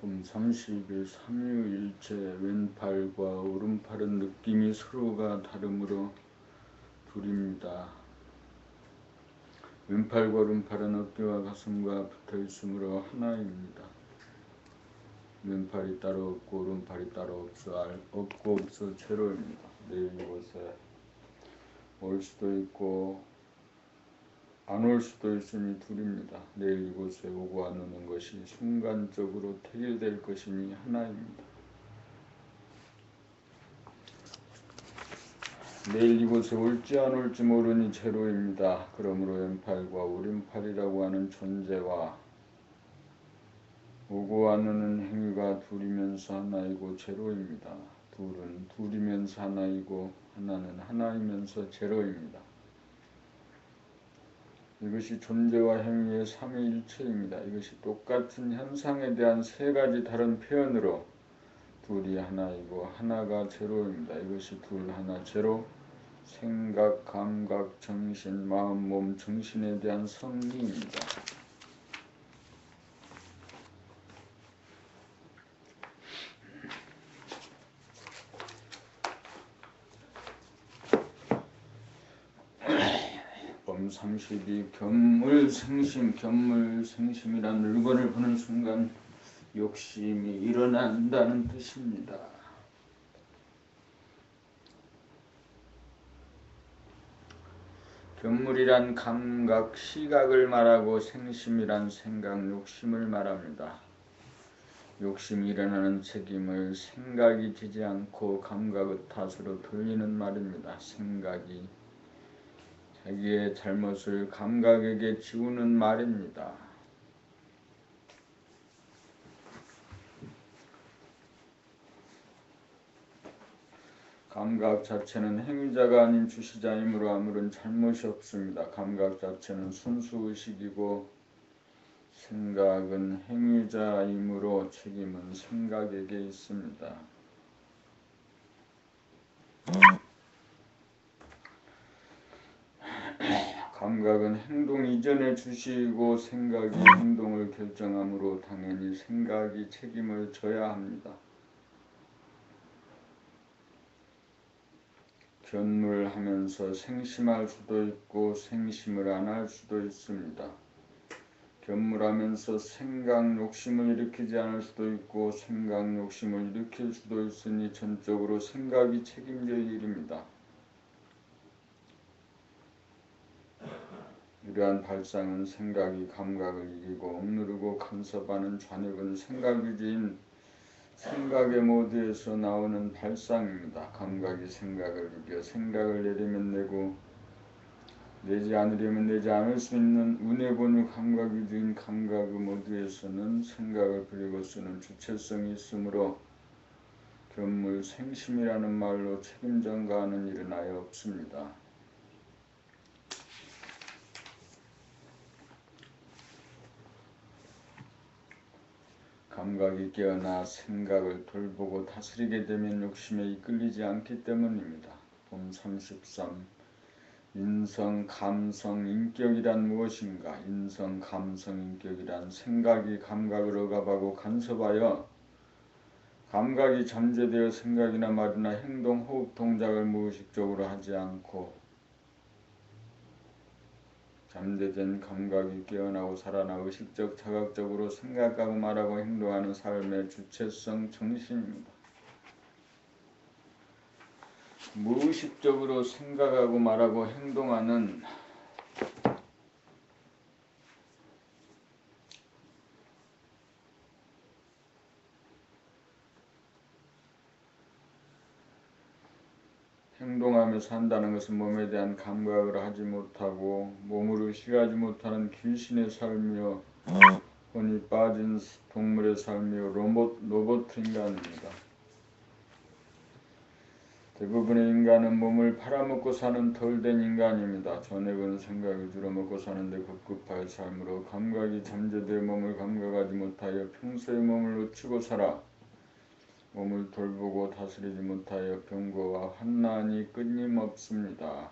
봄 30일 삼위일체 왼팔과 오른팔은 느낌이 서로가 다르므로 둘입니다. 왼팔과 오른팔은 어깨와 가슴과 붙어 있으므로 하나입니다. 왼팔이 따로 없고 오른팔이 따로 없고 없어 제로입니다. 내일 이곳에 올 수도 있고 안 올 수도 있으니 둘입니다. 내일 이곳에 오고 안 오는 것이 순간적으로 태일될 것이니 하나입니다. 내일 이곳에 올지 안 올지 모르니 제로입니다. 그러므로 왼팔과 오른팔이라고 하는 존재와 오고 안 오는 행위가 둘이면서 하나이고 제로입니다. 둘은 둘이면서 하나이고 하나는 하나이면서 제로입니다. 이것이 존재와 행위의 삼위일체입니다. 이것이 똑같은 현상에 대한 세 가지 다른 표현으로 둘이 하나이고 하나가 제로입니다. 이것이 둘 하나 제로, 생각, 감각, 정신, 마음, 몸, 정신에 대한 성리입니다. 범 32 견물생심, 견물생심이란 물건을 보는 순간 욕심이 일어난다는 뜻입니다. 견물이란 감각, 시각을 말하고 생심이란 생각, 욕심을 말합니다. 욕심이 일어나는 책임을 생각이 지지 않고 감각의 탓으로 돌리는 말입니다. 생각이 자기의 잘못을 감각에게 지우는 말입니다. 감각 자체는 행위자가 아닌 주시자이므로 아무런 잘못이 없습니다. 감각 자체는 순수의식이고 생각은 행위자이므로 책임은 생각에게 있습니다. 감각은 행동 이전의 주시이고 생각이 행동을 결정하므로 당연히 생각이 책임을 져야 합니다. 견물하면서 생심할 수도 있고 생심을 안 할 수도 있습니다. 견물하면서 생각 욕심을 일으키지 않을 수도 있고 생각 욕심을 일으킬 수도 있으니 전적으로 생각이 책임질 일입니다. 이러한 발상은 생각이 감각을 이기고 억누르고 간섭하는 잔혹은 생각유지인 생각의 모드에서 나오는 발상입니다. 감각이 생각을 이겨 생각을 내리면 내고 내지 않으려면 내지 않을 수 있는 운의 본유 감각유지인 감각의 모드에서는 생각을 부리고 쓰는 주체성이 있으므로 견물 생심이라는 말로 책임 전가하는 일은 아예 없습니다. 감각이 깨어나 생각을 돌보고 다스리게 되면 욕심에 이끌리지 않기 때문입니다. 봄 33 인성, 감성, 인격이란 무엇인가? 인성, 감성, 인격이란 생각이 감각을 억압하고 간섭하여 감각이 잠재되어 생각이나 말이나 행동, 호흡, 동작을 무의식적으로 하지 않고 잠재된 감각이 깨어나고 살아나 의식적, 자각적으로 생각하고 말하고 행동하는 삶의 주체성 정신입니다. 무의식적으로 생각하고 말하고 행동하는 행동하면서 한다는 것은 몸에 대한 감각을 하지 못하고 몸으로 의식하지 못하는 귀신의 삶이요 혼이 인간이 빠진 동물의 삶이요 로봇 인간입니다. 대부분의 인간은 몸을 팔아먹고 사는 덜된 인간입니다. 전액은 생각이 들어먹고 사는데 급급할 삶으로 감각이 잠재되어 몸을 감각하지 못하여 평소의 몸을 놓치고 살아 몸을 돌보고 다스리지 못하여 병고와 환난이 끊임없습니다.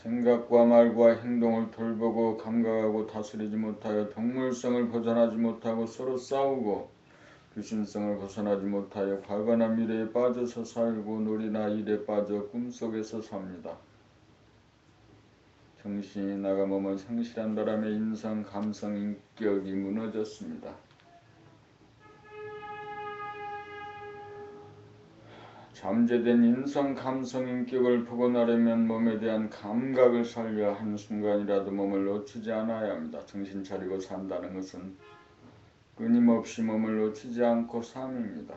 생각과 말과 행동을 돌보고 감각하고 다스리지 못하여 동물성을 벗어나지 못하고 서로 싸우고 귀신성을 벗어나지 못하여 과거나 미래에 빠져서 살고 놀이나 일에 빠져 꿈속에서 삽니다. 정신이 나가 몸을 상실한 바람에 인성, 감성, 인격이 무너졌습니다. 잠재된 인성, 감성, 인격을 복원하려면 몸에 대한 감각을 살려 한순간이라도 몸을 놓치지 않아야 합니다. 정신 차리고 산다는 것은 끊임없이 몸을 놓치지 않고 삶입니다.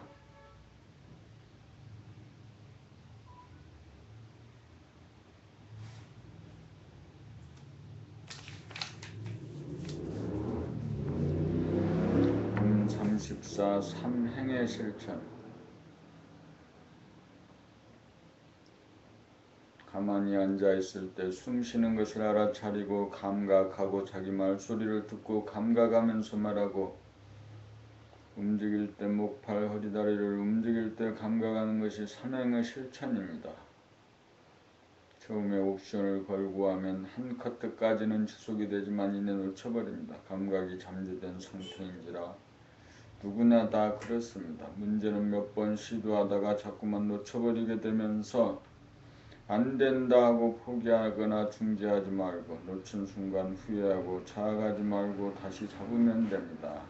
음 34 삼행의 실천. 가만히 앉아있을 때 숨쉬는 것을 알아차리고 감각하고 자기 말소리를 듣고 감각하면서 말하고 움직일 때 목, 팔, 허리, 다리를 움직일 때 감각하는 것이 삼행의 실천입니다. 처음에 옵션을 걸고 하면 한 커트까지는 지속이 되지만 이내 놓쳐버립니다. 감각이 잠재된 상태인지라 누구나 다 그렇습니다. 문제는 몇 번 시도하다가 자꾸만 놓쳐버리게 되면서 안 된다 하고 포기하거나 중지하지 말고 놓친 순간 후회하고 자학하지 말고 다시 잡으면 됩니다.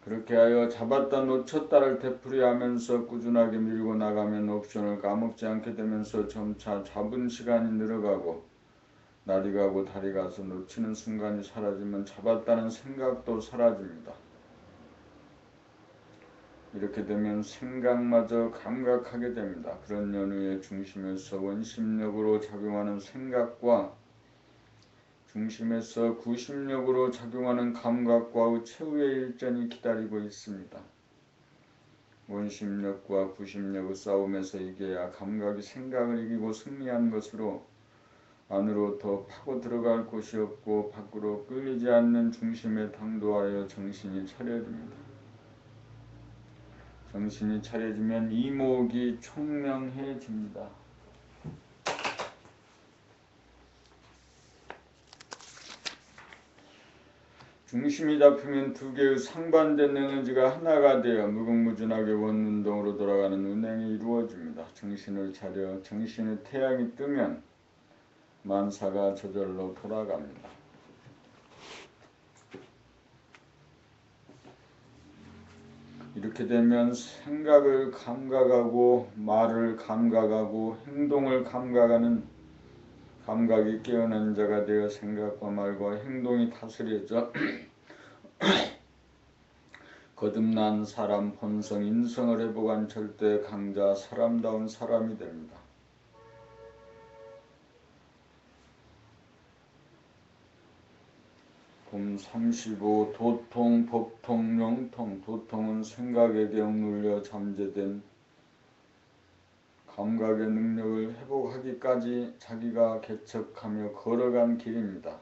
그렇게 하여 잡았다 놓쳤다를 되풀이하면서 꾸준하게 밀고 나가면 옵션을 까먹지 않게 되면서 점차 잡은 시간이 늘어가고 날이 가고 달이 가서 놓치는 순간이 사라지면 잡았다는 생각도 사라집니다. 이렇게 되면 생각마저 감각하게 됩니다. 그런 연후의 중심에서 원심력으로 작용하는 생각과 중심에서 구심력으로 작용하는 감각과의 최후의 일전이 기다리고 있습니다. 원심력과 구심력의 싸움에서 이겨야 감각이 생각을 이기고 승리한 것으로 안으로 더 파고 들어갈 곳이 없고 밖으로 끌리지 않는 중심에 당도하여 정신이 차려집니다. 정신이 차려지면 이목이 총명해집니다. 중심이 잡히면 두 개의 상반된 에너지가 하나가 되어 무궁무진하게 원운동으로 돌아가는 운행이 이루어집니다. 정신을 차려 정신의 태양이 뜨면 만사가 저절로 돌아갑니다. 이렇게 되면 생각을 감각하고 말을 감각하고 행동을 감각하는 감각이 깨어난 자가 되어 생각과 말과 행동이 다스려져 거듭난 사람, 본성, 인성을 회복한 절대 강자, 사람다운 사람이 됩니다. 봄 35 도통, 법통, 영통. 도통은 생각에게 억눌려 잠재된 감각의 능력을 회복하기까지 자기가 개척하며 걸어간 길입니다.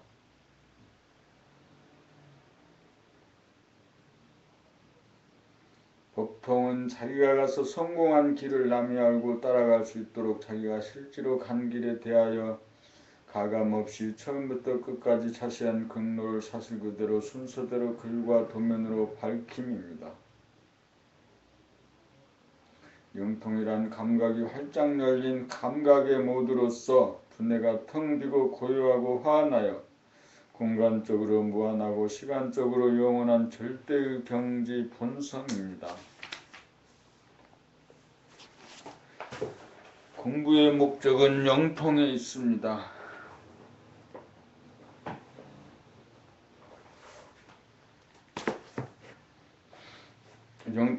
법통은 자기가 가서 성공한 길을 남이 알고 따라갈 수 있도록 자기가 실제로 간 길에 대하여 가감없이 처음부터 끝까지 자세한 경로를 사실 그대로 순서대로 글과 도면으로 밝힘입니다. 영통이란 감각이 활짝 열린 감각의 모드로서 두뇌가 텅 비고 고요하고 환하여 공간적으로 무한하고 시간적으로 영원한 절대의 경지 본성입니다. 공부의 목적은 영통에 있습니다.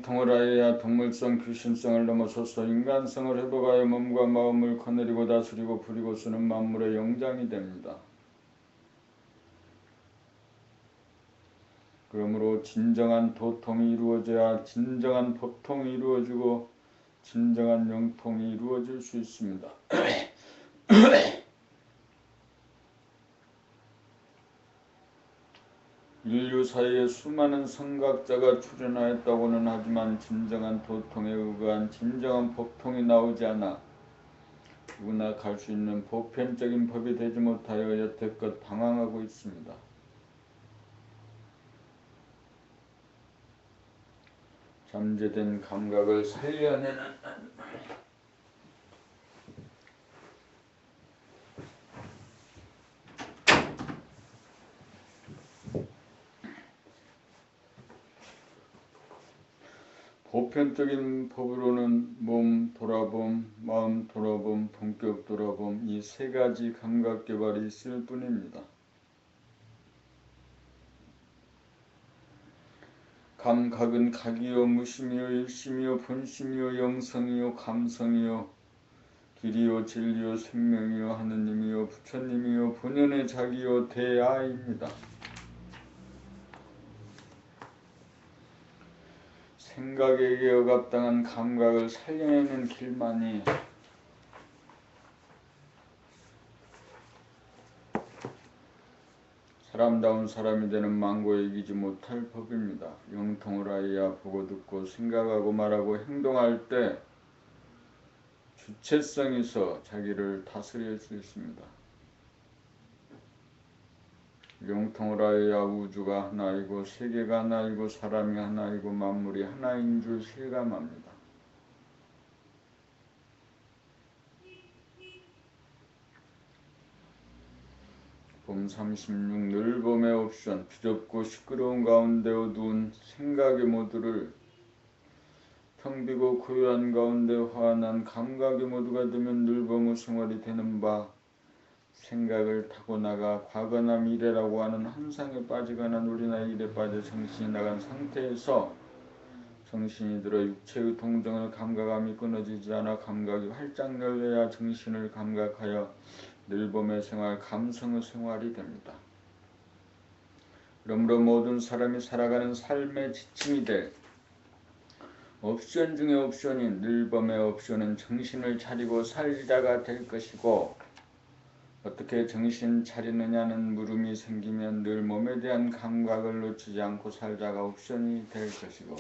영통을 하여야 동물성 귀신성을 넘어서서 인간성을 회복하여 몸과 마음을 거느리고 다스리고 부리고 쓰는 만물의 영장이 됩니다. 그러므로 진정한 도통이 이루어져야 진정한 법통이 이루어지고 진정한 영통이 이루어질 수 있습니다. 인류 사이에 수많은 성각자가 출현하였다고는 하지만 진정한 도통에 의거한 진정한 법통이 나오지 않아 누구나 갈 수 있는 보편적인 법이 되지 못하여 여태껏 방황하고 있습니다. 잠재된 감각을 살려내는 보편적인 법으로는 몸 돌아봄, 마음 돌아봄, 본격 돌아봄 이 세 가지 감각 개발이 있을 뿐입니다. 감각은 각이요 무심이요 일심이요 본심이요 영성이요 감성이요 길이요 진리요 생명이요 하느님이요 부처님이요 본연의 자기요 대아입니다. 생각에게 억압당한 감각을 살려내는 길만이 사람다운 사람이 되는 망고에 이기지 못할 법입니다. 영통을 하여야 보고 듣고 생각하고 말하고 행동할 때 주체성이 있어 자기를 다스릴 수 있습니다. 영통을 하여야 우주가 하나이고 세계가 하나이고 사람이 하나이고 만물이 하나인 줄 실감합니다. 봄 36 늘봄의 옵션 비좁고 시끄러운 가운데 어두운 생각의 모두를 텅비고 고요한 가운데 환한 감각의 모두가 되면 늘봄의 생활이 되는 바 생각을 타고 나가 과거나 미래라고 하는 환상에 빠지거나 놀이나 일에 빠져 정신이 나간 상태에서 정신이 들어 육체의 동정을 감각함이 끊어지지 않아 감각이 활짝 열려야 정신을 감각하여 늘봄의 생활, 감성의 생활이 됩니다. 그러므로 모든 사람이 살아가는 삶의 지침이 될 옵션 중의 옵션인 늘봄의 옵션은 정신을 차리고 살자가 될 것이고 어떻게 정신 차리느냐는 물음이 생기면 늘 몸에 대한 감각을 놓치지 않고 살자가 옵션이 될 것이고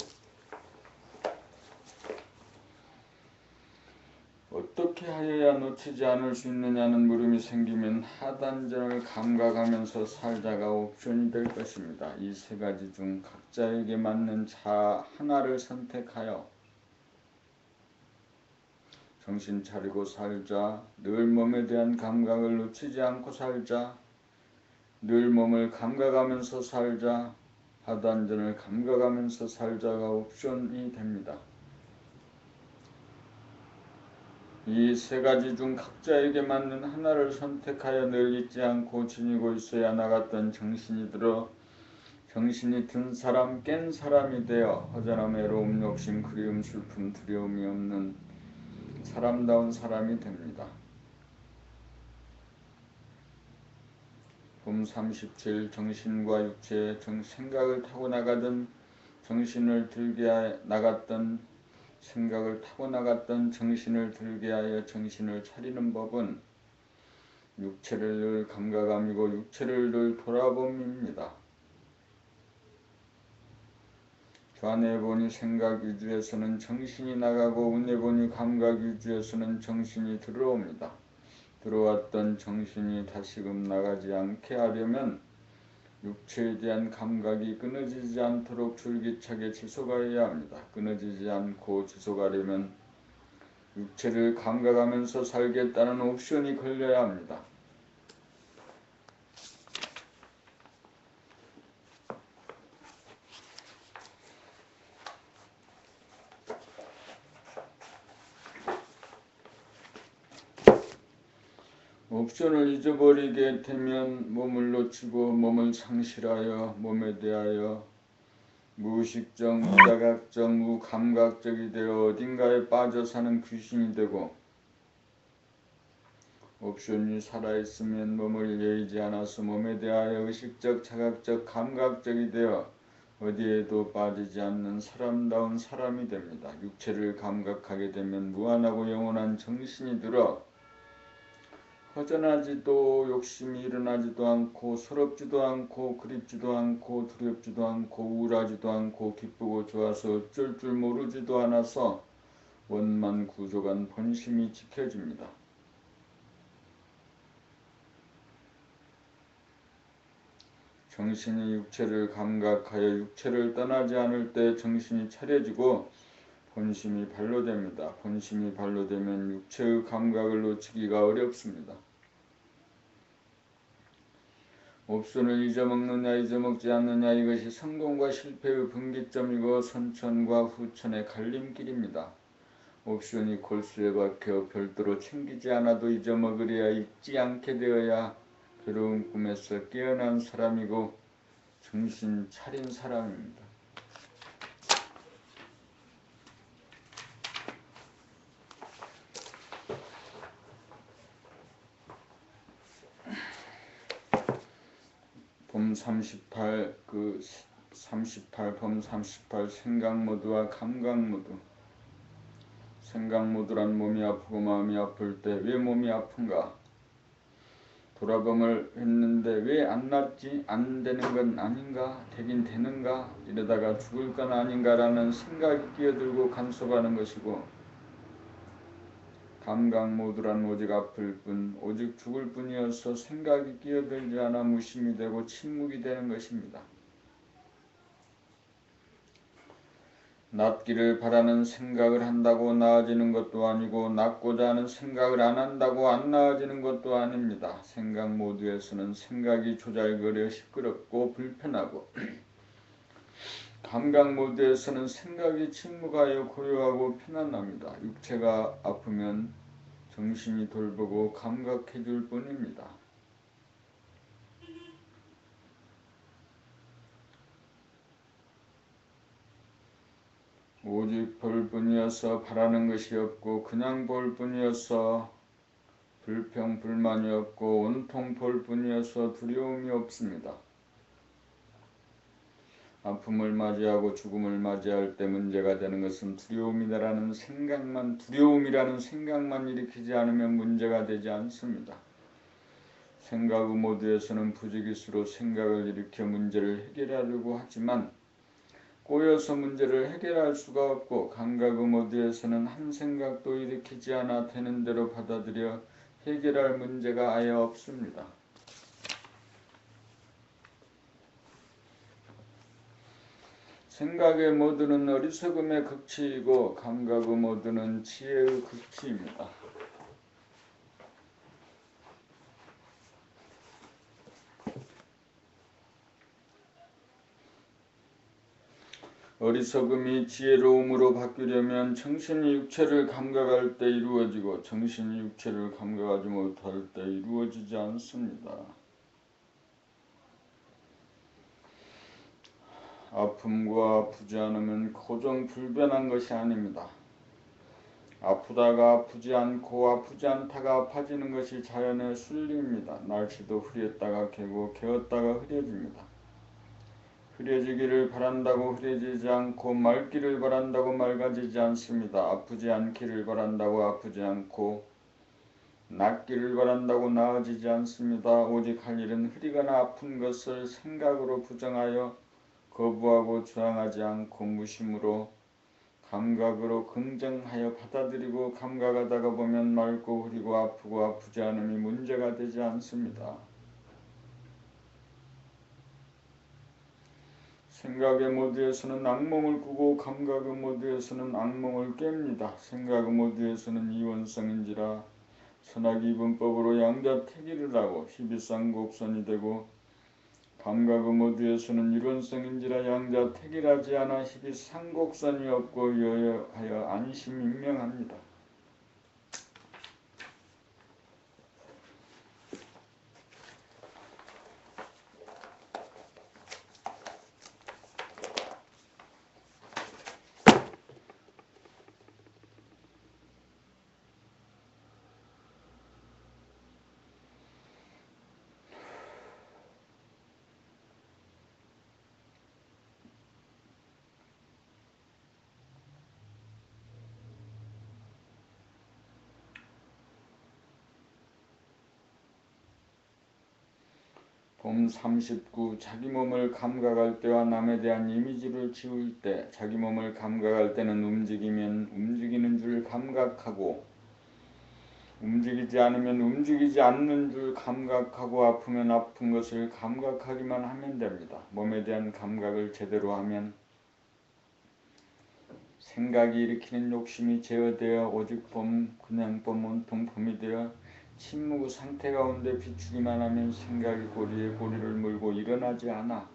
어떻게 하여야 놓치지 않을 수 있느냐는 물음이 생기면 하단전을 감각하면서 살자가 옵션이 될 것입니다. 이 세 가지 중 각자에게 맞는 자 하나를 선택하여 정신 차리고 살자, 늘 몸에 대한 감각을 놓치지 않고 살자, 늘 몸을 감각하면서 살자, 하단전을 감각하면서 살자가 옵션이 됩니다. 이 세 가지 중 각자에게 맞는 하나를 선택하여 늘 잊지 않고 지니고 있어야 나갔던 정신이 들어 정신이 든 사람, 깬 사람이 되어 허전함, 외로움, 욕심, 그리움, 슬픔, 두려움이 없는 사람다운 사람이 됩니다. 봄 37 정신과 육체의 생각을 타고 나가던 정신을 들게 나갔던 생각을 타고 나갔던 정신을 들게 하여 정신을 차리는 법은 육체를 늘 감각함이고 육체를 늘 돌아봄입니다. 좌뇌보니 생각 위주에서는 정신이 나가고 우뇌보니 감각 위주에서는 정신이 들어옵니다. 들어왔던 정신이 다시금 나가지 않게 하려면 육체에 대한 감각이 끊어지지 않도록 줄기차게 지속하여야 합니다. 끊어지지 않고 지속하려면 육체를 감각하면서 살겠다는 옵션이 걸려야 합니다. 옵션을 잊어버리게 되면 몸을 놓치고 몸을 상실하여 몸에 대하여 무의식적, 무자각적, 무감각적이 되어 어딘가에 빠져 사는 귀신이 되고 옵션이 살아있으면 몸을 예의지 않아서 몸에 대하여 의식적, 자각적, 감각적이 되어 어디에도 빠지지 않는 사람다운 사람이 됩니다. 육체를 감각하게 되면 무한하고 영원한 정신이 들어 허전하지도 욕심이 일어나지도 않고 서럽지도 않고 그립지도 않고 두렵지도 않고 우울하지도 않고 기쁘고 좋아서 어쩔 줄 모르지도 않아서 원만 구조간 본심이 지켜집니다. 정신이 육체를 감각하여 육체를 떠나지 않을 때 정신이 차려지고 본심이 발로됩니다. 본심이 발로되면 육체의 감각을 놓치기가 어렵습니다. 옵션을 잊어먹느냐 잊어먹지 않느냐 이것이 성공과 실패의 분기점이고 선천과 후천의 갈림길입니다. 옵션이 골수에 박혀 별도로 챙기지 않아도 잊어먹으려야 잊지 않게 되어야 괴로운 꿈에서 깨어난 사람이고 정신 차린 사람입니다. 범 38, 범 38 생각 모드와 감각 모드. 생각 모드란 몸이 아프고 마음이 아플 때 왜 몸이 아픈가? 돌아봄을 했는데 왜 안 낫지? 안 되는 건 아닌가? 되긴 되는가? 이러다가 죽을 건 아닌가라는 생각이 끼어들고 간섭하는 것이고, 감각 모드란 오직 아플 뿐, 오직 죽을 뿐이어서 생각이 끼어들지 않아 무심이 되고 침묵이 되는 것입니다. 낫기를 바라는 생각을 한다고 나아지는 것도 아니고 낫고자 하는 생각을 안 한다고 안 나아지는 것도 아닙니다. 생각 모드에서는 생각이 조잘거려 시끄럽고 불편하고 감각 모드에서는 생각이 침묵하여 고요하고 편안합니다. 육체가 아프면 정신이 돌보고 감각해줄 뿐입니다. 오직 볼 뿐이어서 바라는 것이 없고 그냥 볼 뿐이어서 불평 불만이 없고 온통 볼 뿐이어서 두려움이 없습니다. 아픔을 맞이하고 죽음을 맞이할 때 문제가 되는 것은 두려움이라는 생각만 일으키지 않으면 문제가 되지 않습니다. 생각 모드에서는 부지기수로 생각을 일으켜 문제를 해결하려고 하지만 꼬여서 문제를 해결할 수가 없고 감각 모드에서는 한 생각도 일으키지 않아 되는 대로 받아들여 해결할 문제가 아예 없습니다. 생각의 모드는 어리석음의 극치이고 감각의 모드는 지혜의 극치입니다. 어리석음이 지혜로움으로 바뀌려면 정신이 육체를 감각할 때 이루어지고 정신이 육체를 감각하지 못할 때 이루어지지 않습니다. 아픔과 아프지 않으면 고정불변한 것이 아닙니다. 아프다가 아프지 않고 아프지 않다가 아파지는 것이 자연의 순리입니다. 날씨도 흐렸다가 개고 개었다가 흐려집니다. 흐려지기를 바란다고 흐려지지 않고 맑기를 바란다고 맑아지지 않습니다. 아프지 않기를 바란다고 아프지 않고 낫기를 바란다고 나아지지 않습니다. 오직 할 일은 흐리거나 아픈 것을 생각으로 부정하여 거부하고 저항하지 않고 무심으로 감각으로 긍정하여 받아들이고 감각하다가 보면 맑고 흐리고 아프고 아프지 않음이 문제가 되지 않습니다. 생각의 모드에서는 악몽을 꾸고 감각의 모드에서는 악몽을 깹니다. 생각의 모드에서는 이원성인지라 선악이 분법으로 양자택일을 하고 희비상곡선이 되고 감각의 모드에서는 이론성인지라 양자택일하지 않아 희비상곡선이 없고 여여하여 안심임명합니다. 봄 39. 자기 몸을 감각할 때와 남에 대한 이미지를 지울 때. 자기 몸을 감각할 때는 움직이면 움직이는 줄 감각하고, 움직이지 않으면 움직이지 않는 줄 감각하고, 아프면 아픈 것을 감각하기만 하면 됩니다. 몸에 대한 감각을 제대로 하면 생각이 일으키는 욕심이 제어되어 오직 봄, 그냥 봄, 온통 봄이 되어 침묵 상태 가운데 비추기만 하면 생각이 고리에 고리를 물고 일어나지 않아.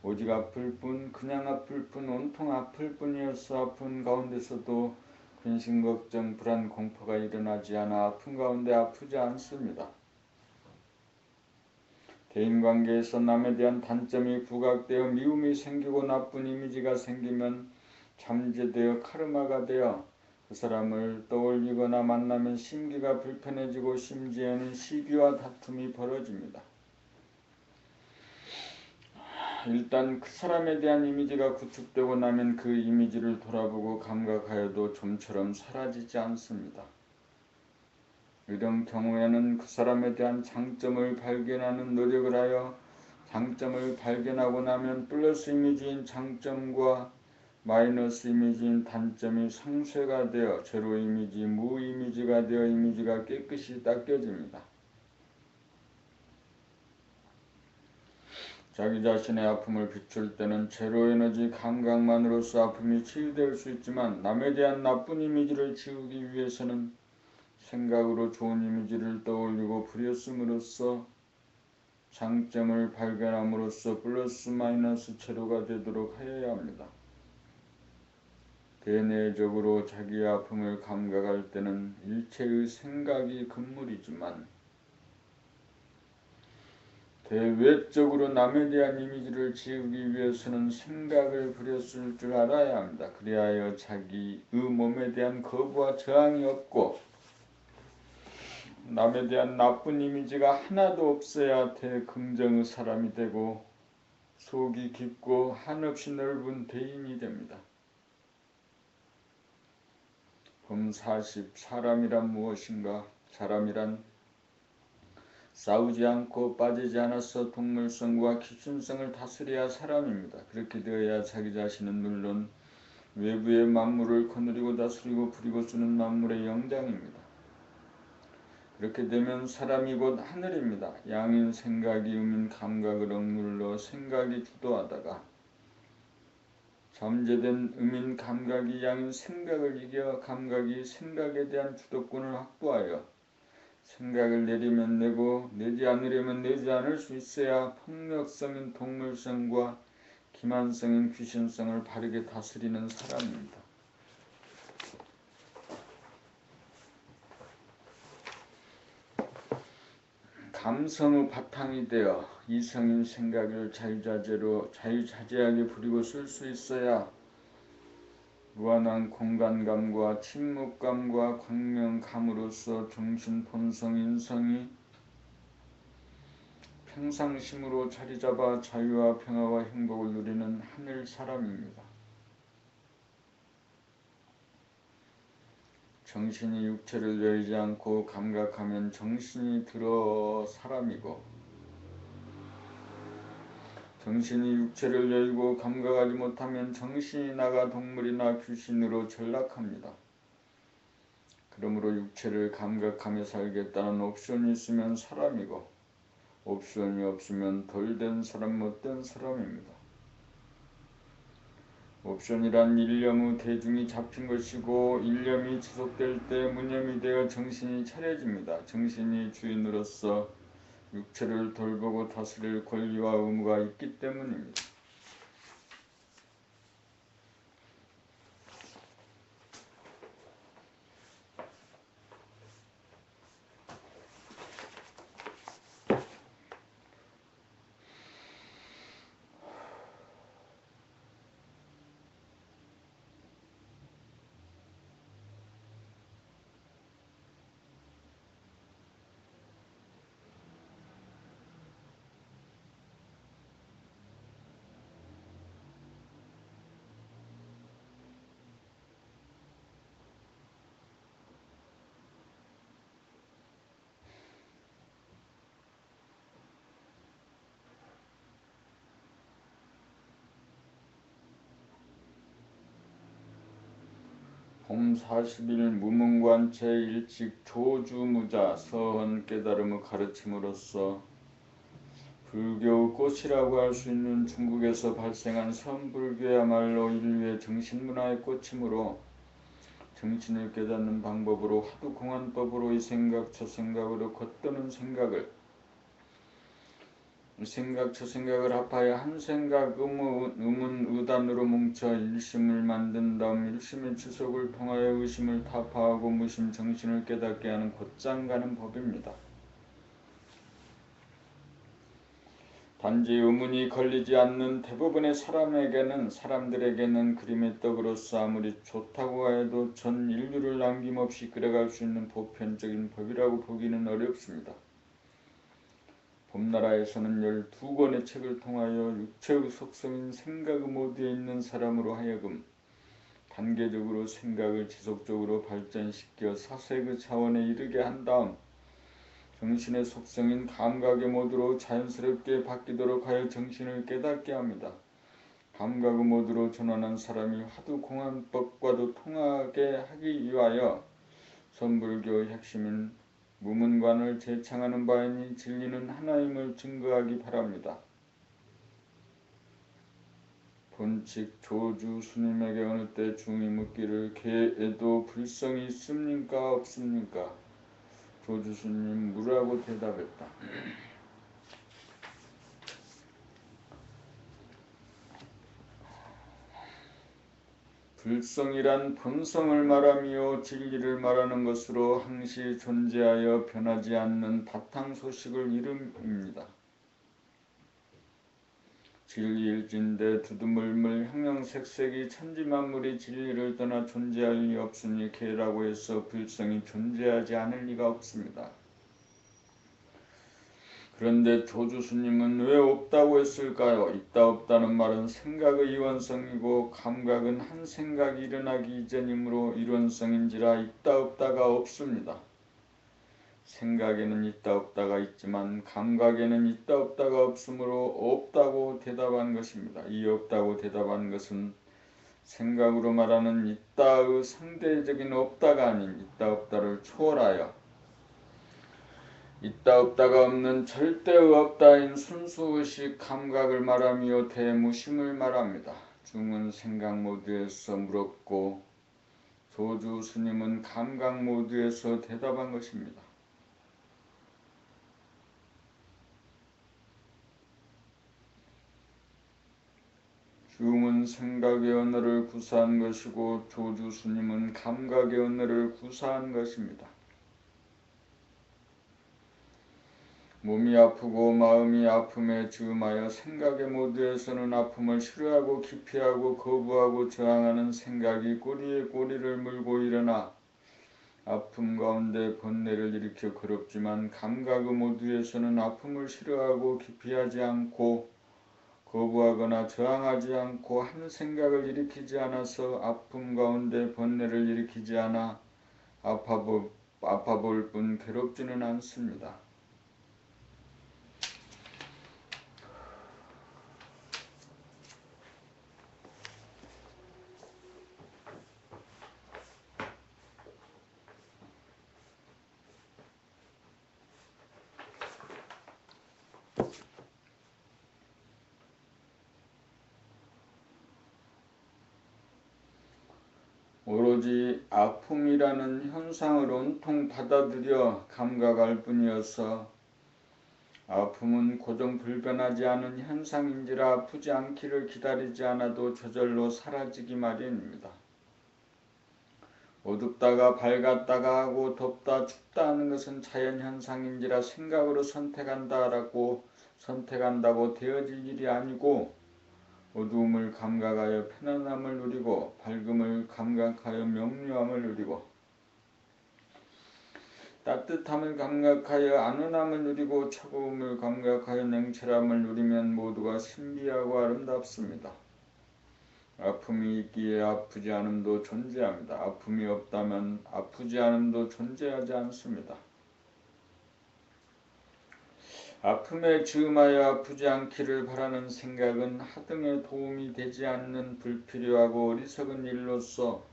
오직 아플 뿐, 그냥 아플 뿐, 온통 아플 뿐이어서 아픈 가운데서도 근심, 걱정, 불안, 공포가 일어나지 않아 아픈 가운데 아프지 않습니다. 대인관계에서 남에 대한 단점이 부각되어 미움이 생기고 나쁜 이미지가 생기면 잠재되어 카르마가 되어 그 사람을 떠올리거나 만나면 심기가 불편해지고 심지어는 시비와 다툼이 벌어집니다. 일단 그 사람에 대한 이미지가 구축되고 나면 그 이미지를 돌아보고 감각하여도 좀처럼 사라지지 않습니다. 이런 경우에는 그 사람에 대한 장점을 발견하는 노력을 하여 장점을 발견하고 나면 플러스 이미지인 장점과 마이너스 이미지인 단점이 상쇄가 되어 제로 이미지, 무 이미지가 되어 이미지가 깨끗이 닦여집니다. 자기 자신의 아픔을 비출 때는 제로 에너지 감각만으로서 아픔이 치유될 수 있지만 남에 대한 나쁜 이미지를 지우기 위해서는 생각으로 좋은 이미지를 떠올리고 부렸음으로써 장점을 발견함으로써 플러스 마이너스 제로가 되도록 하여야 합니다. 대내적으로 자기의 아픔을 감각할 때는 일체의 생각이 금물이지만 대외적으로 남에 대한 이미지를 지우기 위해서는 생각을 부렸을 줄 알아야 합니다. 그리하여 자기의 몸에 대한 거부와 저항이 없고 남에 대한 나쁜 이미지가 하나도 없어야 대긍정의 사람이 되고 속이 깊고 한없이 넓은 대인이 됩니다. 봄 40. 사람이란 무엇인가? 사람이란 싸우지 않고 빠지지 않아서 동물성과 기준성을 다스려야 사람입니다. 그렇게 되어야 자기 자신은 물론 외부의 만물을 거느리고 다스리고 부리고 쓰는 만물의 영장입니다. 그렇게 되면 사람이 곧 하늘입니다. 양인 생각이 음인 감각을 억눌러 생각이 주도하다가 잠재된 음인 감각이 양인 생각을 이겨 감각이 생각에 대한 주도권을 확보하여 생각을 내리면 내고 내지 않으려면 내지 않을 수 있어야 폭력성인 동물성과 기만성인 귀신성을 바르게 다스리는 사람입니다. 감성의 바탕이 되어 이성인 생각을 자유자재하게 부리고 쓸 수 있어야 무한한 공간감과 침묵감과 광명감으로써 정신 본성 인성이 평상심으로 자리잡아 자유와 평화와 행복을 누리는 하늘 사람입니다. 정신이 육체를 열지 않고 감각하면 정신이 들어 사람이고 정신이 육체를 열고 감각하지 못하면 정신이 나가 동물이나 귀신으로 전락합니다. 그러므로 육체를 감각하며 살겠다는 옵션이 있으면 사람이고 옵션이 없으면 덜 된 사람, 못된 사람입니다. 옵션이란 일념의 대중이 잡힌 것이고 일념이 지속될 때 무념이 되어 정신이 차려집니다. 정신이 주인으로서 육체를 돌보고 다스릴 권리와 의무가 있기 때문입니다. 봄 40일 무문관체 일찍 조주무자 서헌 깨달음의 가르침으로써 불교의 꽃이라고 할 수 있는 중국에서 발생한 서불교야말로 인류의 정신문화의 꽃이므로 정신을 깨닫는 방법으로 화두공안법으로 이 생각 저 생각으로 겉도는 생각을 이 생각 저 생각을 합하여 한 생각 음은 의단으로 뭉쳐 일심을 만든 다음 일심의 지속을 통하여 의심을 타파하고 무심 정신을 깨닫게 하는 곧장 가는 법입니다. 단지 의문이 걸리지 않는 대부분의 사람들에게는 그림의 떡으로서 아무리 좋다고 해도 전 인류를 남김없이 끌어갈 수 있는 보편적인 법이라고 보기는 어렵습니다. 봄나라에서는 12권의 책을 통하여 육체의 속성인 생각의 모드에 있는 사람으로 하여금 단계적으로 생각을 지속적으로 발전시켜 사색의 차원에 이르게 한 다음 정신의 속성인 감각의 모드로 자연스럽게 바뀌도록 하여 정신을 깨닫게 합니다. 감각의 모드로 전환한 사람이 화두공안법과도 통하게 하기 위하여 선불교의 핵심인 무문관을 제창하는 바이니 진리는 하나임을 증거하기 바랍니다. 본칙 조주 스님에게 어느 때 중이 묻기를 개에도 불성이 있습니까 없습니까? 조주 스님 무라고 대답했다. 불성이란 본성을 말하며 진리를 말하는 것으로 항시 존재하여 변하지 않는 바탕소식을 이름입니다. 진리일진데 두두물물 형형색색이 천지만물이 진리를 떠나 존재할 리 없으니 개라고 해서 불성이 존재하지 않을 리가 없습니다. 그런데 조주스님은 왜 없다고 했을까요? 있다 없다는 말은 생각의 이원성이고 감각은 한 생각이 일어나기 이전이므로 이원성인지라 있다 없다가 없습니다. 생각에는 있다 없다가 있지만 감각에는 있다 없다가 없으므로 없다고 대답한 것입니다. 이 없다고 대답한 것은 생각으로 말하는 있다의 상대적인 없다가 아닌 있다 없다를 초월하여 있다 없다가 없는 절대의 없다인 순수의식 감각을 말하며 대무심을 말합니다. 중은 생각 모드에서 물었고 조주 스님은 감각 모드에서 대답한 것입니다. 중은 생각의 언어를 구사한 것이고 조주 스님은 감각의 언어를 구사한 것입니다. 몸이 아프고 마음이 아픔에 즈음하여 생각의 모드에서는 아픔을 싫어하고 기피하고 거부하고 저항하는 생각이 꼬리에 꼬리를 물고 일어나 아픔 가운데 번뇌를 일으켜 괴롭지만 감각의 모드에서는 아픔을 싫어하고 기피하지 않고 거부하거나 저항하지 않고 한 생각을 일으키지 않아서 아픔 가운데 번뇌를 일으키지 않아 아파볼 뿐 괴롭지는 않습니다. 오로지 아픔이라는 현상을 온통 받아들여 감각할 뿐이어서 아픔은 고정불변하지 않은 현상인지라 아프지 않기를 기다리지 않아도 저절로 사라지기 마련입니다. 어둡다가 밝았다가 하고 덥다 춥다 하는 것은 자연현상인지라 생각으로 선택한다고 되어질 일이 아니고 어두움을 감각하여 편안함을 누리고 밝음을 감각하여 명료함을 누리고 따뜻함을 감각하여 안온함을 누리고 차가움을 감각하여 냉철함을 누리면 모두가 신비하고 아름답습니다. 아픔이 있기에 아프지 않음도 존재합니다. 아픔이 없다면 아프지 않음도 존재하지 않습니다. 아픔에 즈음하여 아프지 않기를 바라는 생각은 하등에 도움이 되지 않는 불필요하고 어리석은 일로서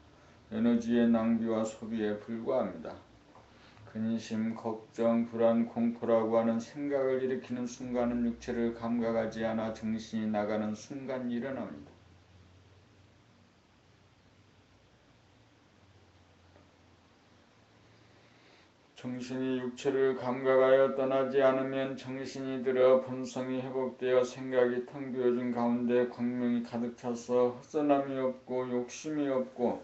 에너지의 낭비와 소비에 불과합니다. 근심, 걱정, 불안, 공포라고 하는 생각을 일으키는 순간은 육체를 감각하지 않아 정신이 나가는 순간 일어납니다. 정신이 육체를 감각하여 떠나지 않으면 정신이 들어 본성이 회복되어 생각이 텅 비어진 가운데 광명이 가득 차서 허전함이 없고 욕심이 없고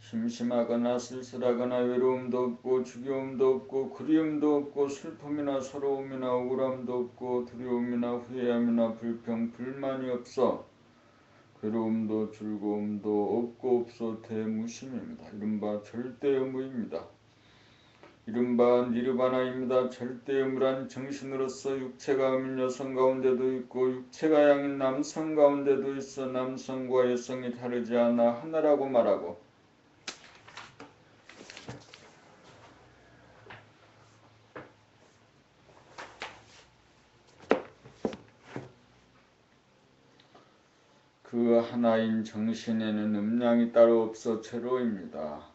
심심하거나 쓸쓸하거나 외로움도 없고 지겨움도 없고 그리움도 없고 슬픔이나 서러움이나 우울함도 없고 두려움이나 후회함이나 불평, 불만이 없어 괴로움도 즐거움도 없고 없어 대무심입니다. 이른바 절대의 무입니다. 이른바 니르바나입니다. 절대의 무란 정신으로서 육체가 음인 여성 가운데도 있고 육체가 양인 남성 가운데도 있어 남성과 여성이 다르지 않아 하나라고 말하고 그 하나인 정신에는 음량이 따로 없어 제로입니다.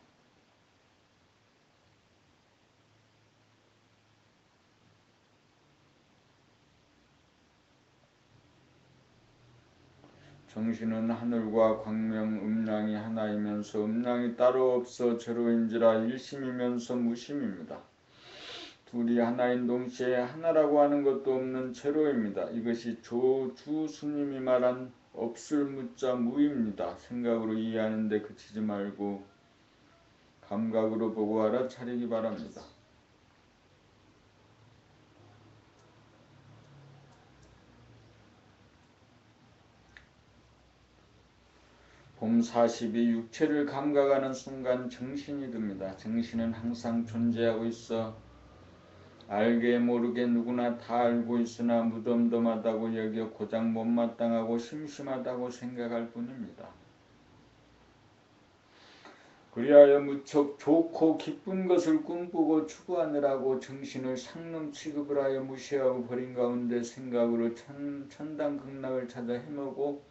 정신은 하늘과 광명, 음량이 하나이면서 음량이 따로 없어 제로인지라 일심이면서 무심입니다. 둘이 하나인 동시에 하나라고 하는 것도 없는 제로입니다. 이것이 조주 스님이 말한 없을 무자 무입니다. 생각으로 이해하는데 그치지 말고 감각으로 보고 알아차리기 바랍니다. 봄 40이 육체를 감각하는 순간 정신이 듭니다. 정신은 항상 존재하고 있어 알게 모르게 누구나 다 알고 있으나 무덤덤하다고 여겨 고작 못마땅하고 심심하다고 생각할 뿐입니다. 그리하여 무척 좋고 기쁜 것을 꿈꾸고 추구하느라고 정신을 상놈 취급을 하여 무시하고 버린 가운데 생각으로 천당극락을 찾아 헤매고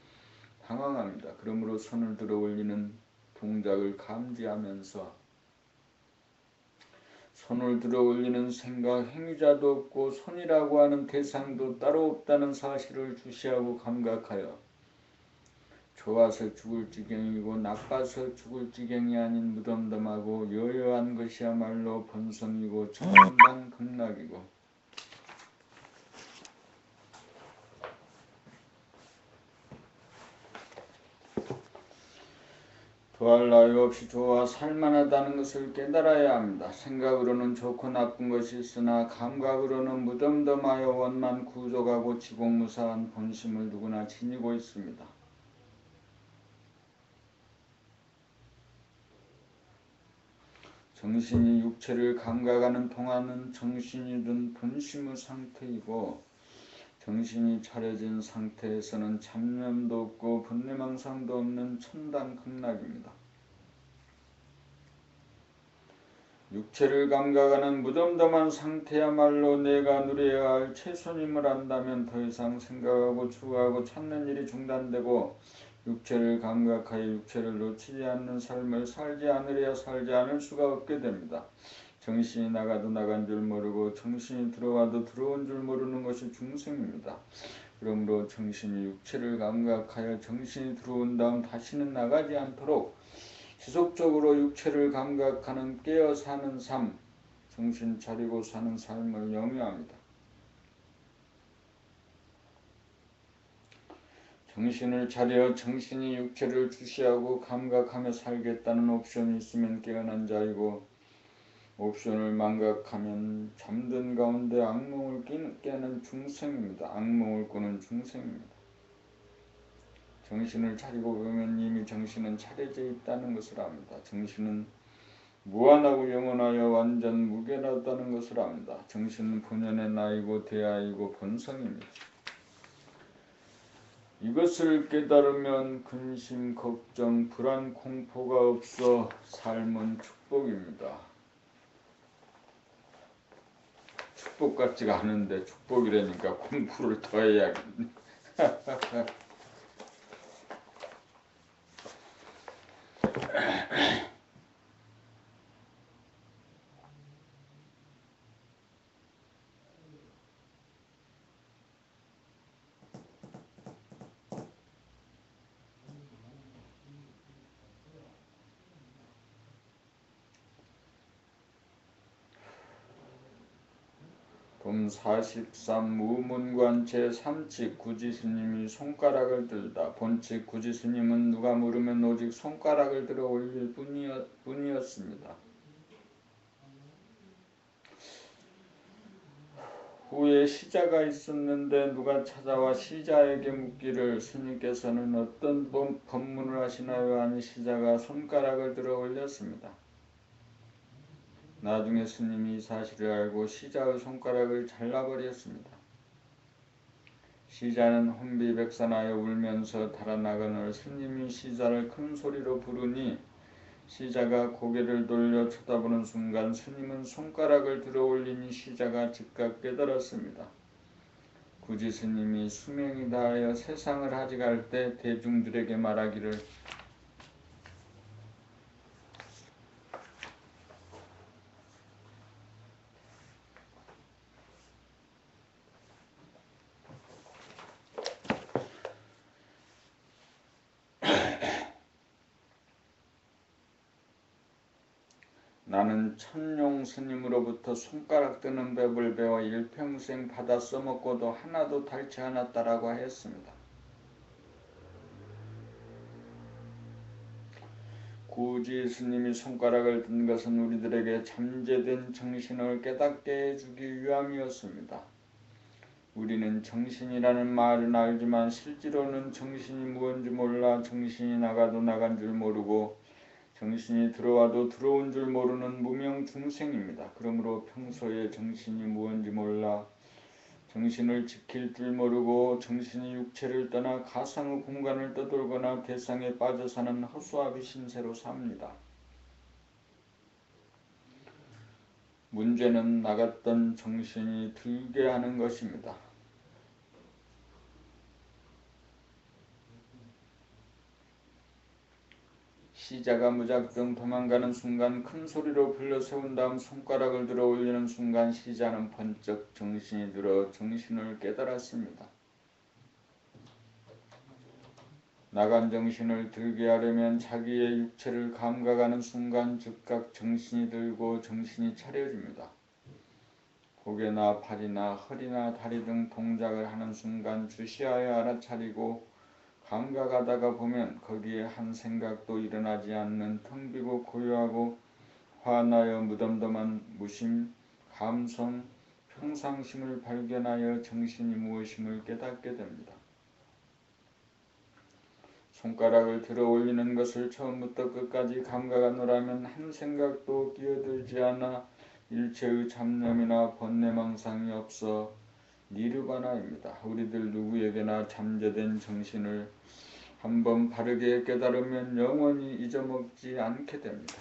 방황합니다. 그러므로 손을 들어 올리는 동작을 감지하면서 손을 들어 올리는 생각, 행위자도 없고 손이라고 하는 대상도 따로 없다는 사실을 주시하고 감각하여 좋아서 죽을 지경이고 나빠서 죽을 지경이 아닌 무덤덤하고 여여한 것이야말로 본성이고 천당극락이고 더할 나위 없이 좋아 살만하다는 것을 깨달아야 합니다. 생각으로는 좋고 나쁜 것이 있으나 감각으로는 무덤덤하여 원만 구족하고 지공무사한 본심을 누구나 지니고 있습니다. 정신이 육체를 감각하는 동안은 정신이 든 본심의 상태이고 정신이 차려진 상태에서는 잡념도 없고 분내망상도 없는 천당극락입니다. 육체를 감각하는 무덤덤한 상태야말로 내가 누려야 할 최선임을 안다면 더 이상 생각하고 추구하고 찾는 일이 중단되고 육체를 감각하여 육체를 놓치지 않는 삶을 살지 않으려야 살지 않을 수가 없게 됩니다. 정신이 나가도 나간 줄 모르고 정신이 들어와도 들어온 줄 모르는 것이 중생입니다. 그러므로 정신이 육체를 감각하여 정신이 들어온 다음 다시는 나가지 않도록 지속적으로 육체를 감각하는 깨어 사는 삶, 정신 차리고 사는 삶을 영위합니다. 정신을 차려 정신이 육체를 주시하고 감각하며 살겠다는 옵션이 있으면 깨어난 자이고 옵션을 망각하면 잠든 가운데 악몽을 깨는 중생입니다. 악몽을 꾸는 중생입니다. 정신을 차리고 보면 이미 정신은 차려져 있다는 것을 압니다. 정신은 무한하고 영원하여 완전 무결하다는 것을 압니다. 정신은 본연의 나이고 대하이고 본성입니다. 이것을 깨달으면 근심, 걱정, 불안, 공포가 없어 삶은 축복입니다. 축복 같지가 않은데 축복이라니까 공부를 더 해야겠네. 돔 43 우문관 제3칙 구지스님이 손가락을 들다. 본칙 구지스님은 누가 물으면 오직 손가락을 들어 올릴 뿐이었습니다. 후에 시자가 있었는데 누가 찾아와 시자에게 묻기를 스님께서는 어떤 법문을 하시나요? 하니 시자가 손가락을 들어 올렸습니다. 나중에 스님이 이 사실을 알고 시자의 손가락을 잘라버렸습니다. 시자는 혼비백산하여 울면서 달아나거늘 스님이 시자를 큰 소리로 부르니 시자가 고개를 돌려 쳐다보는 순간 스님은 손가락을 들어 올리니 시자가 즉각 깨달았습니다. 구지 스님이 수명이 다하여 세상을 하직할 때 대중들에게 말하기를 나는 천룡 스님으로부터 손가락 뜨는 법을 배워 일평생 받아 써먹고도 하나도 닳지 않았다라고 했습니다. 구지 스님이 손가락을 든 것은 우리들에게 잠재된 정신을 깨닫게 해주기 위함이었습니다. 우리는 정신이라는 말은 알지만 실제로는 정신이 무언지 몰라 정신이 나가도 나간 줄 모르고 정신이 들어와도 들어온 줄 모르는 무명 중생입니다. 그러므로 평소에 정신이 무언지 몰라 정신을 지킬 줄 모르고 정신이 육체를 떠나 가상의 공간을 떠돌거나 대상에 빠져 사는 허수아비 신세로 삽니다. 문제는 나갔던 정신이 들게 하는 것입니다. 시자가 무작정 도망가는 순간 큰 소리로 불러 세운 다음 손가락을 들어 올리는 순간 시자는 번쩍 정신이 들어 정신을 깨달았습니다. 나간 정신을 들게 하려면 자기의 육체를 감각하는 순간 즉각 정신이 들고 정신이 차려집니다. 고개나 팔이나 허리나 다리 등 동작을 하는 순간 주시하여 알아차리고 감각하다가 보면 거기에 한 생각도 일어나지 않는 텅 비고 고요하고 환하여 무덤덤한 무심, 감성, 평상심을 발견하여 정신이 무엇임을 깨닫게 됩니다. 손가락을 들어 올리는 것을 처음부터 끝까지 감각하노라면 한 생각도 끼어들지 않아 일체의 잡념이나 번뇌망상이 없어 니르바나입니다. 우리들 누구에게나 잠재된 정신을 한번 바르게 깨달으면 영원히 잊어먹지 않게 됩니다.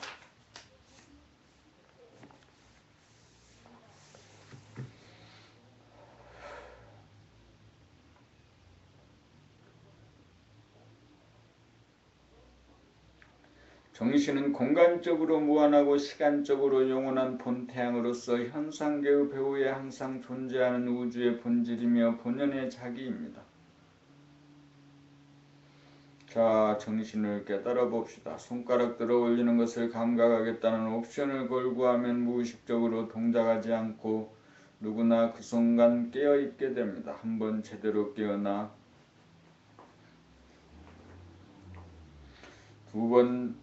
정신은 공간적으로 무한하고 시간적으로 영원한 본태양으로서 현상계의 배후에 항상 존재하는 우주의 본질이며 본연의 자기입니다. 자, 정신을 깨달아 봅시다. 손가락 들어 올리는 것을 감각하겠다는 옵션을 걸고 하면 무의식적으로 동작하지 않고 누구나 그 순간 깨어있게 됩니다. 한번 제대로 깨어나 두 번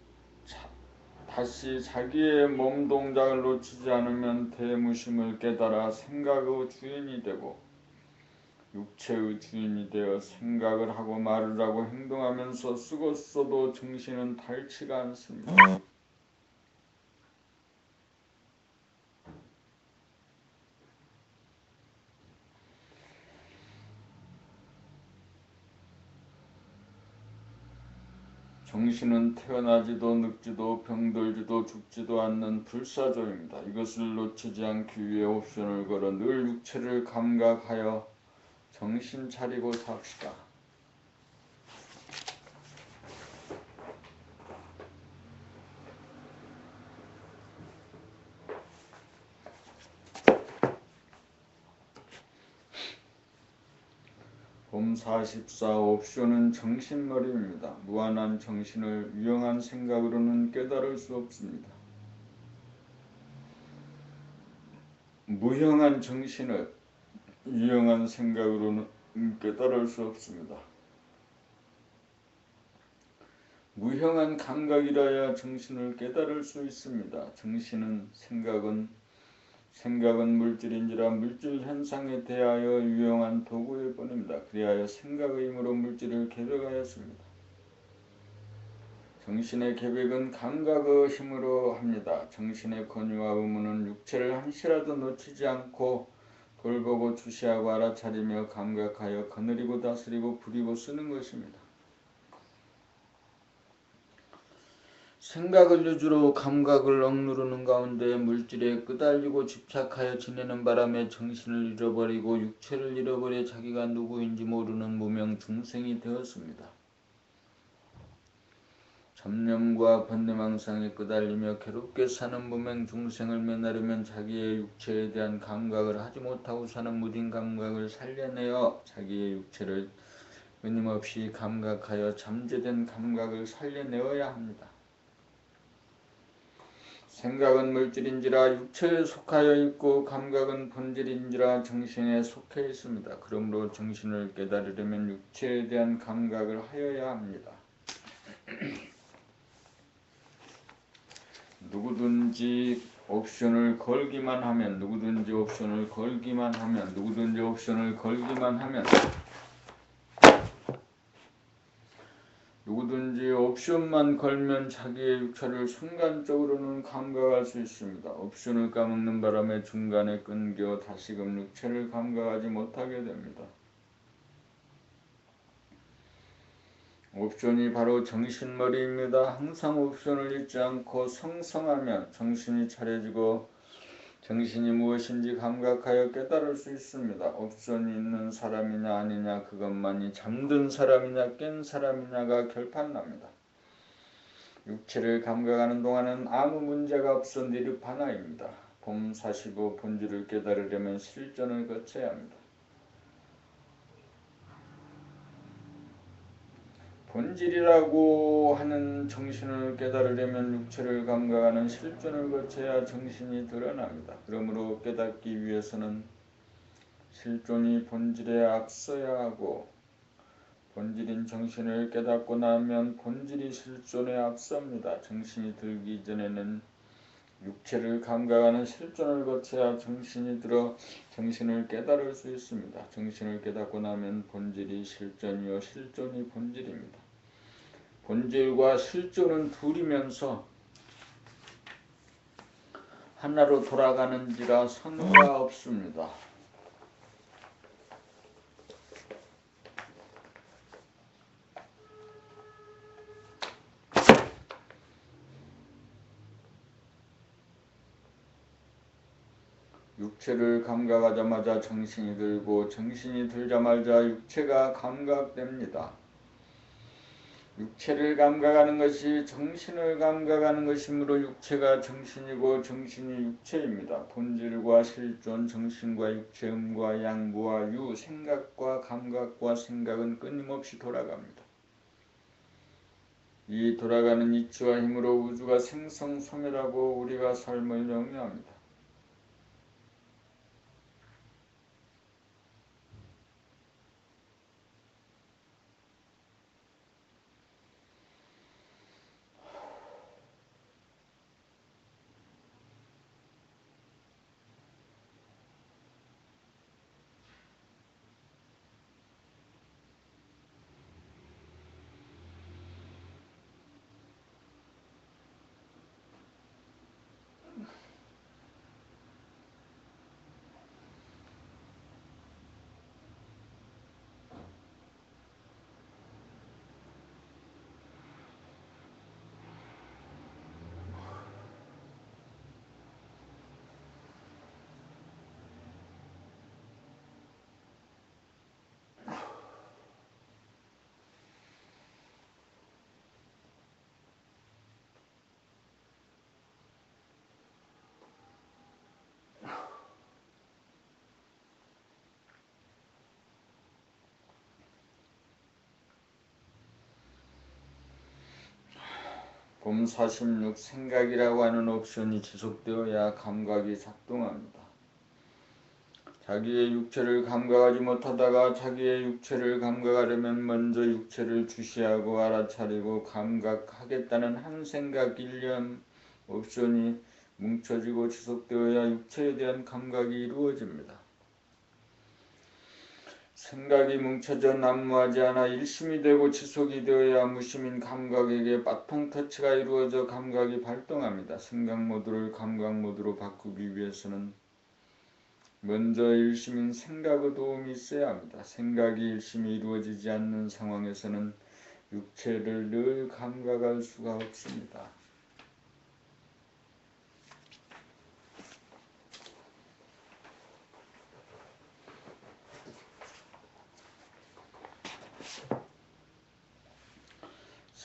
다시 자기의 몸 동작을 놓치지 않으면 대무심을 깨달아 생각의 주인이 되고 육체의 주인이 되어 생각을 하고 말을 하고 행동하면서 쓰고 써도 정신은 닳지가 않습니다. 정신은 태어나지도 늙지도 병들지도 죽지도 않는 불사조입니다. 이것을 놓치지 않기 위해 옵션을 걸어 늘 육체를 감각하여 정신 차리고 삽시다. 봄 44 옵쇼는 정신머리입니다. 무한한 정신을 유용한 생각으로는 깨달을 수 없습니다. 무형한 정신을 유용한 생각으로는 깨달을 수 없습니다. 무형한 감각이라야 정신을 깨달을 수 있습니다. 정신은 생각은 물질인지라 물질 현상에 대하여 유용한 도구일 뿐입니다. 그리하여 생각의 힘으로 물질을 계획하였습니다. 정신의 계획은 감각의 힘으로 합니다. 정신의 권유와 의무는 육체를 한시라도 놓치지 않고 돌보고 주시하고 알아차리며 감각하여 거느리고 다스리고 부리고 쓰는 것입니다. 생각을 유주로 감각을 억누르는 가운데 물질에 끄달리고 집착하여 지내는 바람에 정신을 잃어버리고 육체를 잃어버려 자기가 누구인지 모르는 무명 중생이 되었습니다. 잡념과 번뇌망상에 끄달리며 괴롭게 사는 무명 중생을 면하려면 자기의 육체에 대한 감각을 하지 못하고 사는 무딘 감각을 살려내어 자기의 육체를 끊임없이 감각하여 잠재된 감각을 살려내어야 합니다. 생각은 물질인지라 육체에 속하여 있고 감각은 본질인지라 정신에 속해 있습니다. 그러므로 정신을 깨달으려면 육체에 대한 감각을 하여야 합니다. 누구든지 옵션을 걸기만 하면 누구든지 옵션만 걸면 자기의 육체를 순간적으로는 감각할 수 있습니다. 옵션을 까먹는 바람에 중간에 끊겨 다시금 육체를 감각하지 못하게 됩니다. 옵션이 바로 정신머리입니다. 항상 옵션을 잊지 않고 성성하면 정신이 차려지고 정신이 무엇인지 감각하여 깨달을 수 있습니다. 옵션이 있는 사람이냐 아니냐 그것만이 잠든 사람이냐 깬 사람이냐가 결판납니다. 육체를 감각하는 동안은 아무 문제가 없어 니르바나입니다. 봄 45 본질을 깨달으려면 실전을 거쳐야 합니다. 본질이라고 하는 정신을 깨달으려면 육체를 감각하는 실존을 거쳐야 정신이 드러납니다. 그러므로 깨닫기 위해서는 실존이 본질에 앞서야 하고 본질인 정신을 깨닫고 나면 본질이 실존에 앞섭니다. 정신이 들기 전에는 육체를 감각하는 실존을 거쳐야 정신이 들어 정신을 깨달을 수 있습니다. 정신을 깨닫고 나면 본질이 실존이요 실존이 본질입니다. 본질과 실존은 둘이면서 하나로 돌아가는지라 선후가 없습니다. 육체를 감각하자마자 정신이 들고 정신이 들자마자 육체가 감각됩니다. 육체를 감각하는 것이 정신을 감각하는 것이므로 육체가 정신이고 정신이 육체입니다. 본질과 실존, 정신과 육체, 음과 양, 무와 유, 생각과 감각과 생각은 끊임없이 돌아갑니다. 이 돌아가는 이치와 힘으로 우주가 생성소멸하고 우리가 삶을 영위합니다. 봄 46 생각이라고 하는 옵션이 지속되어야 감각이 작동합니다. 자기의 육체를 감각하지 못하다가 자기의 육체를 감각하려면 먼저 육체를 주시하고 알아차리고 감각하겠다는 한 생각, 일념, 옵션이 뭉쳐지고 지속되어야 육체에 대한 감각이 이루어집니다. 생각이 뭉쳐져 난무하지 않아 일심이 되고 지속이 되어야 무심인 감각에게 바통 터치가 이루어져 감각이 발동합니다. 생각 모드를 감각 모드로 바꾸기 위해서는 먼저 일심인 생각의 도움이 있어야 합니다. 생각이 일심이 이루어지지 않는 상황에서는 육체를 늘 감각할 수가 없습니다.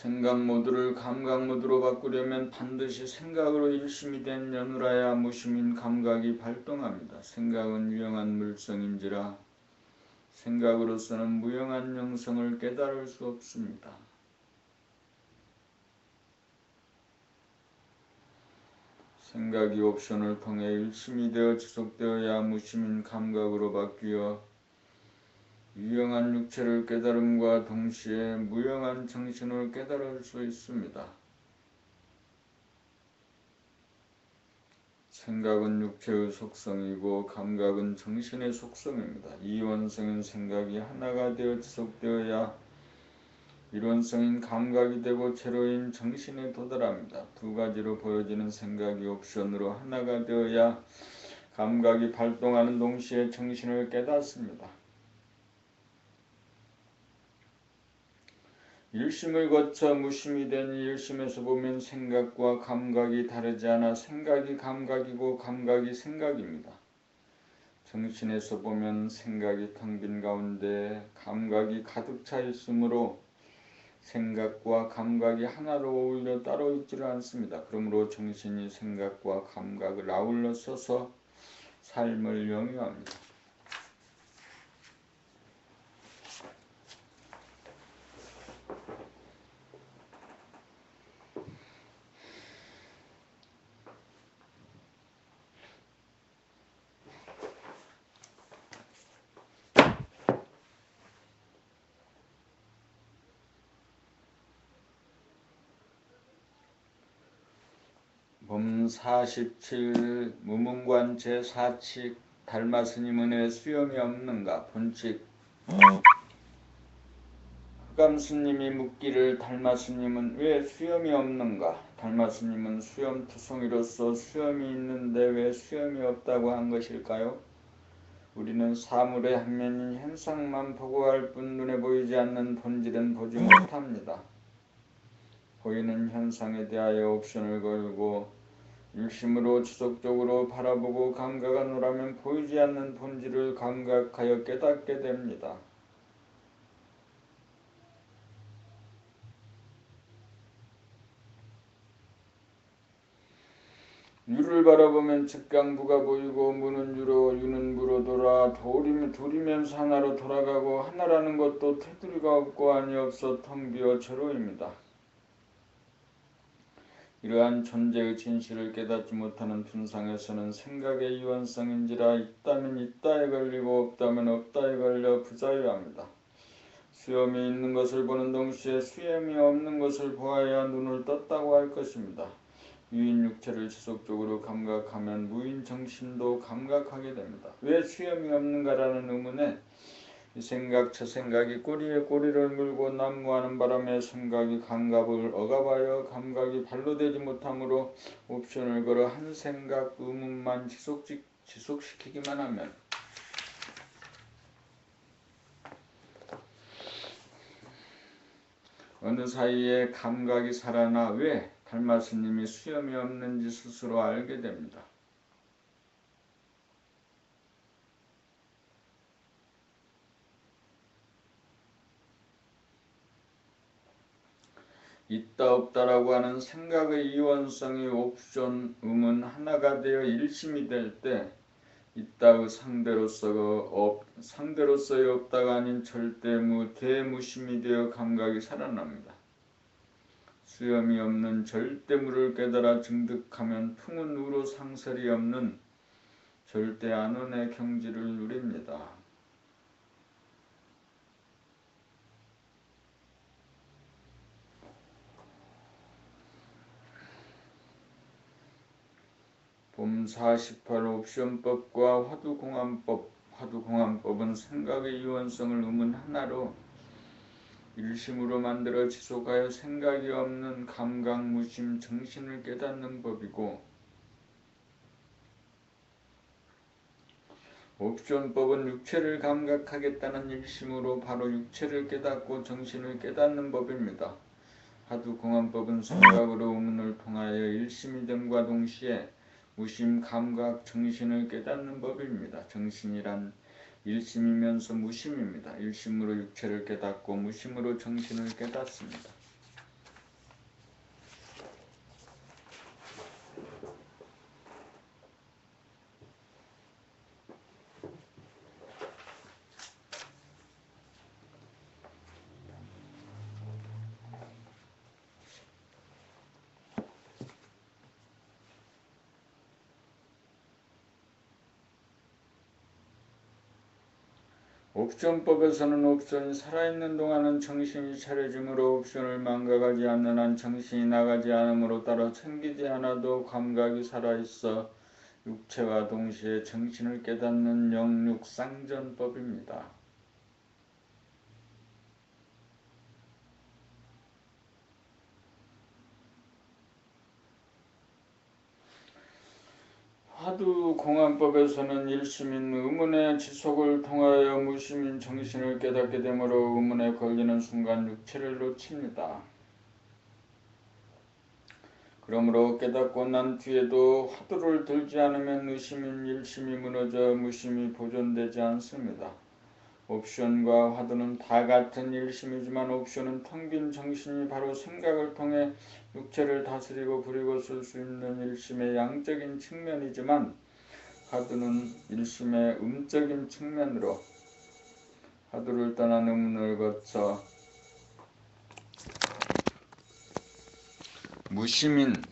생각 모드를 감각 모드로 바꾸려면 반드시 생각으로 일심이 된 연후라야 무심인 감각이 발동합니다. 생각은 유영한 물성인지라 생각으로서는 무영한 영성을 깨달을 수 없습니다. 생각이 옵션을 통해 일심이 되어 지속되어야 무심인 감각으로 바뀌어 유영한 육체를 깨달음과 동시에 무영한 정신을 깨달을 수 있습니다. 생각은 육체의 속성이고 감각은 정신의 속성입니다. 이원성인 생각이 하나가 되어 지속되어야 이론성인 감각이 되고 제로인 정신에 도달합니다. 두 가지로 보여지는 생각이 옵션으로 하나가 되어야 감각이 발동하는 동시에 정신을 깨닫습니다. 일심을 거쳐 무심이 된 일심에서 보면 생각과 감각이 다르지 않아 생각이 감각이고 감각이 생각입니다. 정신에서 보면 생각이 텅 빈 가운데 감각이 가득 차 있으므로 생각과 감각이 하나로 어울려 따로 있지를 않습니다. 그러므로 정신이 생각과 감각을 아울러 써서 삶을 영위합니다. 봄 47 무문관 제4칙 달마스님은 왜 수염이 없는가? 본칙 흑암스님이 묻기를 달마스님은 왜 수염이 없는가? 달마스님은 수염투성이로서 수염이 있는데 왜 수염이 없다고 한 것일까요? 우리는 사물의 한면인 현상만 보고 할 뿐 눈에 보이지 않는 본질은 보지 못합니다. 보이는 현상에 대하여 옵션을 걸고 일심으로 지속적으로 바라보고 감각하노라면 보이지 않는 본질을 감각하여 깨닫게 됩니다. 유를 바라보면 즉강부가 보이고 무는 유로 유는 무로 돌아 돌이면서 하나로 돌아가고 하나라는 것도 테두리가 없고 아니 없어 텅 비어 제로입니다. 이러한 존재의 진실을 깨닫지 못하는 분상에서는 생각의 이원성인지라 있다면 있다에 걸리고 없다면 없다에 걸려 부자유합니다. 수염이 있는 것을 보는 동시에 수염이 없는 것을 보아야 눈을 떴다고 할 것입니다. 유인 육체를 지속적으로 감각하면 무인 정신도 감각하게 됩니다. 왜 수염이 없는가라는 의문에 이 생각 저 생각이 꼬리에 꼬리를 물고 난무하는 바람에 생각이 감각을 억압하여 감각이 발로 되지 못하므로 옵션을 걸어 한 생각 의문만 지속시키기만 하면 어느 사이에 감각이 살아나 왜 달마스님이 수염이 없는지 스스로 알게 됩니다. 있다 없다라고 하는 생각의 이원성이 옵션 음은 하나가 되어 일심이 될 때 있다의 상대로서의 없다가 아닌 절대무 대무심이 되어 감각이 살아납니다. 수염이 없는 절대물을 깨달아 증득하면 풍은 우로 상설이 없는 절대 안원의 경지를 누립니다. 봄 48 옵션법과 화두공안법. 화두공안법은 생각의 유연성을 의문 하나로 일심으로 만들어 지속하여 생각이 없는 감각, 무심, 정신을 깨닫는 법이고, 옵션법은 육체를 감각하겠다는 일심으로 바로 육체를 깨닫고 정신을 깨닫는 법입니다. 화두공안법은 생각으로 의문을 통하여 일심이됨과 동시에 무심, 감각, 정신을 깨닫는 법입니다. 정신이란 일심이면서 무심입니다. 일심으로 육체를 깨닫고 무심으로 정신을 깨닫습니다. 옵션법에서는 옵션이 살아있는 동안은 정신이 차려지므로 옵션을 망각하지 않는 한 정신이 나가지 않으므로 따로 챙기지 않아도 감각이 살아있어 육체와 동시에 정신을 깨닫는 영육상전법입니다. 화두공안법에서는 일심인 의문의 지속을 통하여 무심인 정신을 깨닫게 되므로 의문에 걸리는 순간 육체를 놓칩니다. 그러므로 깨닫고 난 뒤에도 화두를 들지 않으면 의심인 일심이 무너져 무심이 보존되지 않습니다. 옵션과 화두는 다 같은 일심이지만 옵션은 텅 빈 정신이 바로 생각을 통해 육체를 다스리고 부리고 쓸 수 있는 일심의 양적인 측면이지만, 화두는 일심의 음적인 측면으로 화두를 떠난 의문을 거쳐 무심인